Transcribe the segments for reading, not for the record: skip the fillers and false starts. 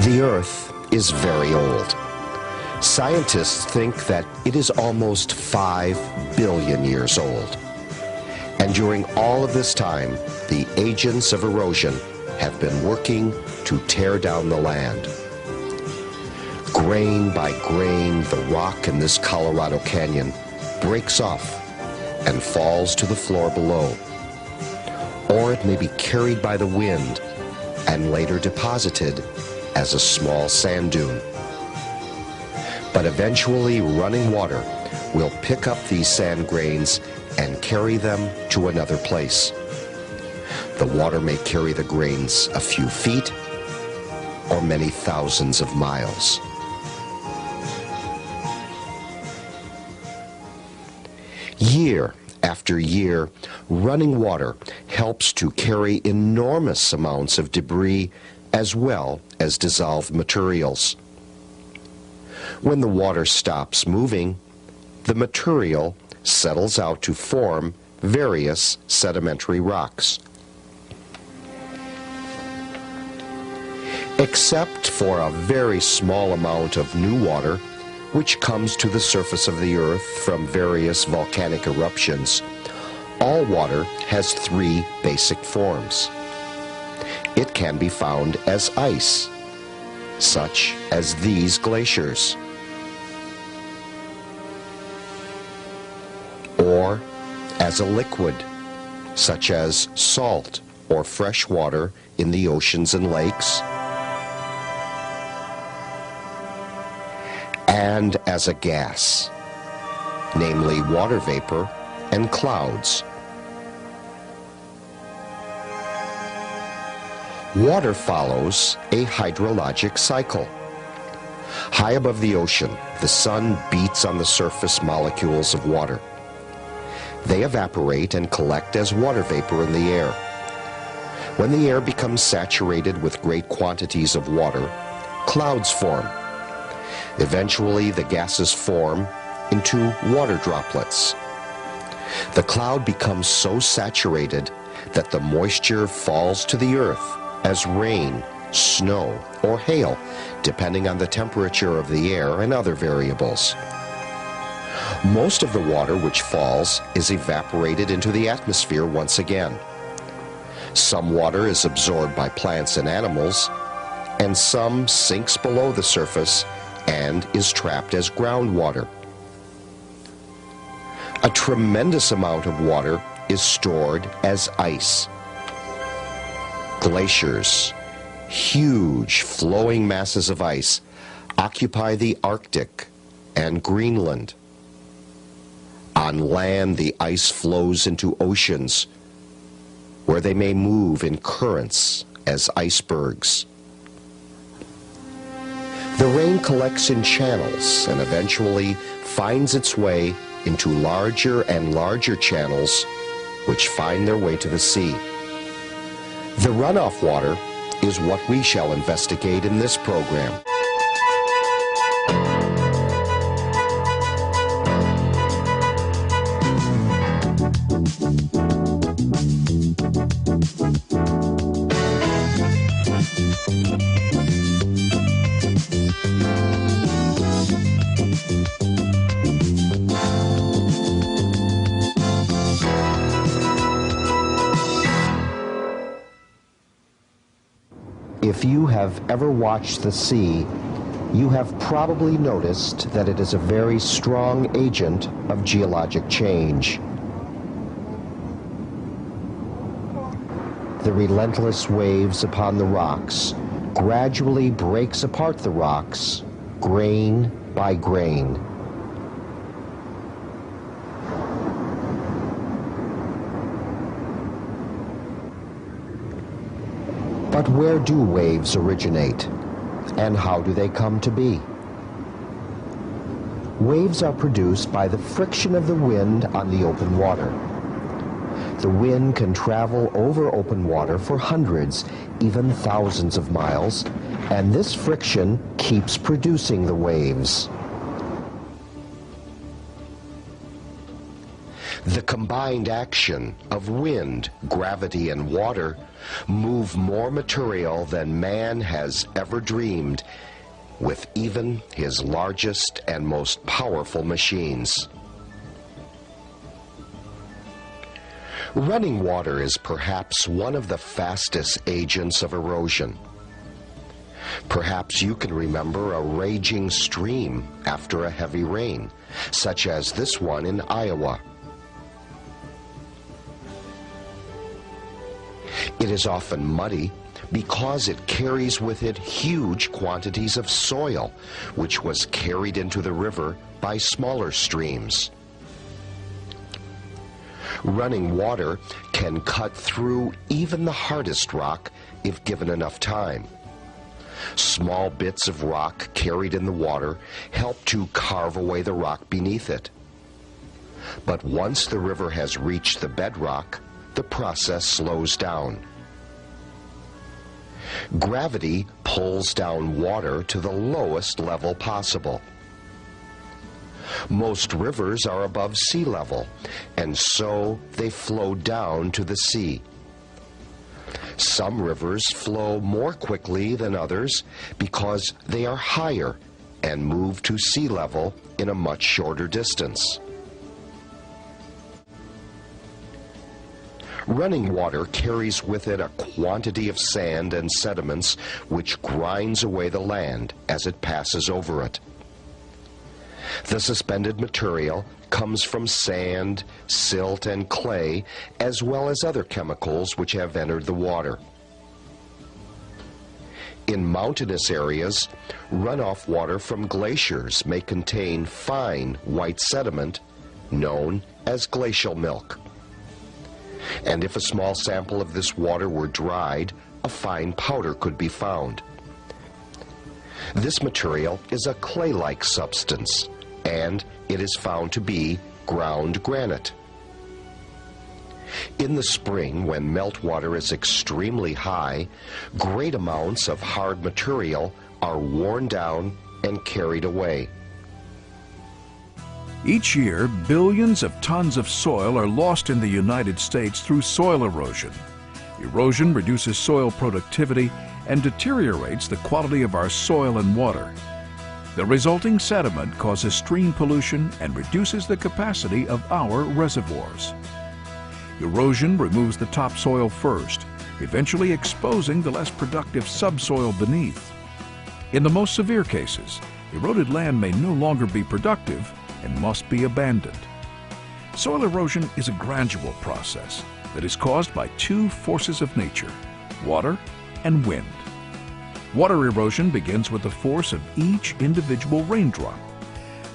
The Earth is very old. Scientists think that it is almost 5 billion years old. And during all of this time, the agents of erosion have been working to tear down the land. Grain by grain, the rock in this Colorado canyon breaks off and falls to the floor below. Or it may be carried by the wind and later deposited as a small sand dune. But eventually running water will pick up these sand grains and carry them to another place. The water may carry the grains a few feet or many thousands of miles. Year after year, running water helps to carry enormous amounts of debris as well as dissolved materials. When the water stops moving, the material settles out to form various sedimentary rocks. Except for a very small amount of new water, which comes to the surface of the earth from various volcanic eruptions, all water has 3 basic forms. It can be found as ice, such as these glaciers, or as a liquid, such as salt or fresh water in the oceans and lakes, and as a gas, namely water vapor and clouds. Water follows a hydrologic cycle. High above the ocean, the sun beats on the surface molecules of water. They evaporate and collect as water vapor in the air. When the air becomes saturated with great quantities of water, clouds form. Eventually, the gases form into water droplets. The cloud becomes so saturated that the moisture falls to the earth as rain, snow, or hail, depending on the temperature of the air and other variables. Most of the water which falls is evaporated into the atmosphere once again. Some water is absorbed by plants and animals, and some sinks below the surface and is trapped as groundwater. A tremendous amount of water is stored as ice. Glaciers, huge flowing masses of ice, occupy the Arctic and Greenland. On land, the ice flows into oceans, where they may move in currents as icebergs. The rain collects in channels and eventually finds its way into larger and larger channels, which find their way to the sea. The runoff water is what we shall investigate in this program. If you have ever watched the sea, you have probably noticed that it is a very strong agent of geologic change. The relentless waves upon the rocks gradually breaks apart the rocks, grain by grain. But where do waves originate, and how do they come to be? Waves are produced by the friction of the wind on the open water. The wind can travel over open water for hundreds, even thousands of miles, and this friction keeps producing the waves. The combined action of wind, gravity, and water move more material than man has ever dreamed, with even his largest and most powerful machines. Running water is perhaps one of the fastest agents of erosion. Perhaps you can remember a raging stream after a heavy rain, such as this one in Iowa. It is often muddy because it carries with it huge quantities of soil, which was carried into the river by smaller streams. Running water can cut through even the hardest rock if given enough time. Small bits of rock carried in the water help to carve away the rock beneath it. But once the river has reached the bedrock, the process slows down. Gravity pulls down water to the lowest level possible. Most rivers are above sea level, and so they flow down to the sea. Some rivers flow more quickly than others because they are higher and move to sea level in a much shorter distance. Running water carries with it a quantity of sand and sediments which grinds away the land as it passes over it. The suspended material comes from sand, silt, and clay, as well as other chemicals which have entered the water. In mountainous areas, runoff water from glaciers may contain fine white sediment known as glacial milk. And if a small sample of this water were dried, a fine powder could be found. This material is a clay-like substance, and it is found to be ground granite. In the spring, when meltwater is extremely high, great amounts of hard material are worn down and carried away. Each year, billions of tons of soil are lost in the United States through soil erosion. Erosion reduces soil productivity and deteriorates the quality of our soil and water. The resulting sediment causes stream pollution and reduces the capacity of our reservoirs. Erosion removes the topsoil first, eventually exposing the less productive subsoil beneath. In the most severe cases, eroded land may no longer be productive and must be abandoned. Soil erosion is a gradual process that is caused by two forces of nature, water and wind. Water erosion begins with the force of each individual raindrop.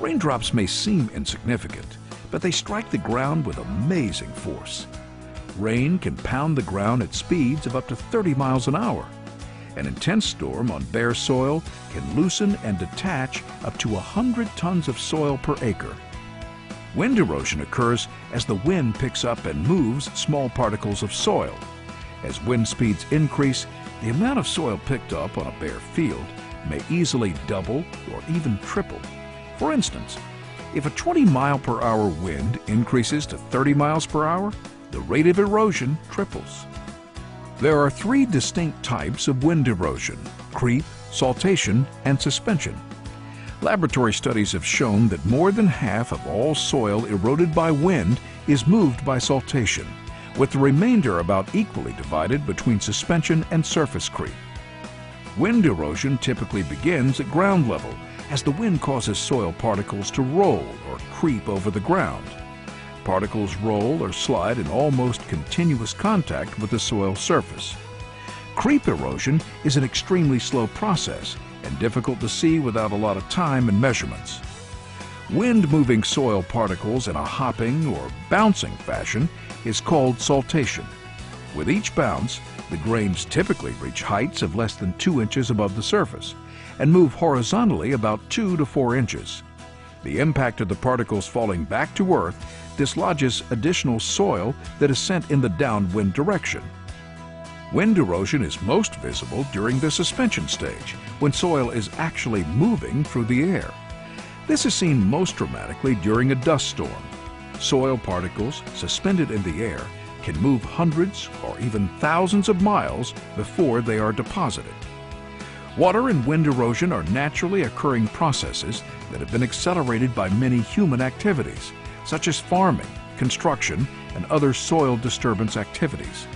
Raindrops may seem insignificant, but they strike the ground with amazing force. Rain can pound the ground at speeds of up to 30 miles an hour. An intense storm on bare soil can loosen and detach up to 100 tons of soil per acre. Wind erosion occurs as the wind picks up and moves small particles of soil. As wind speeds increase, the amount of soil picked up on a bare field may easily double or even triple. For instance, if a 20-mile-per-hour wind increases to 30 miles per hour, the rate of erosion triples. There are three distinct types of wind erosion: creep, saltation, and suspension. Laboratory studies have shown that more than half of all soil eroded by wind is moved by saltation, with the remainder about equally divided between suspension and surface creep. Wind erosion typically begins at ground level as the wind causes soil particles to roll or creep over the ground. Particles roll or slide in almost continuous contact with the soil surface. Creep erosion is an extremely slow process and difficult to see without a lot of time and measurements. Wind moving soil particles in a hopping or bouncing fashion is called saltation. With each bounce, the grains typically reach heights of less than 2 inches above the surface and move horizontally about 2 to 4 inches. The impact of the particles falling back to earth dislodges additional soil that is sent in the downwind direction. Wind erosion is most visible during the suspension stage, when soil is actually moving through the air. This is seen most dramatically during a dust storm. Soil particles suspended in the air can move hundreds or even thousands of miles before they are deposited. Water and wind erosion are naturally occurring processes that have been accelerated by many human activities, such as farming, construction, and other soil disturbance activities.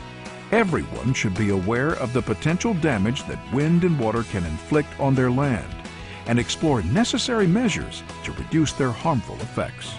Everyone should be aware of the potential damage that wind and water can inflict on their land and explore necessary measures to reduce their harmful effects.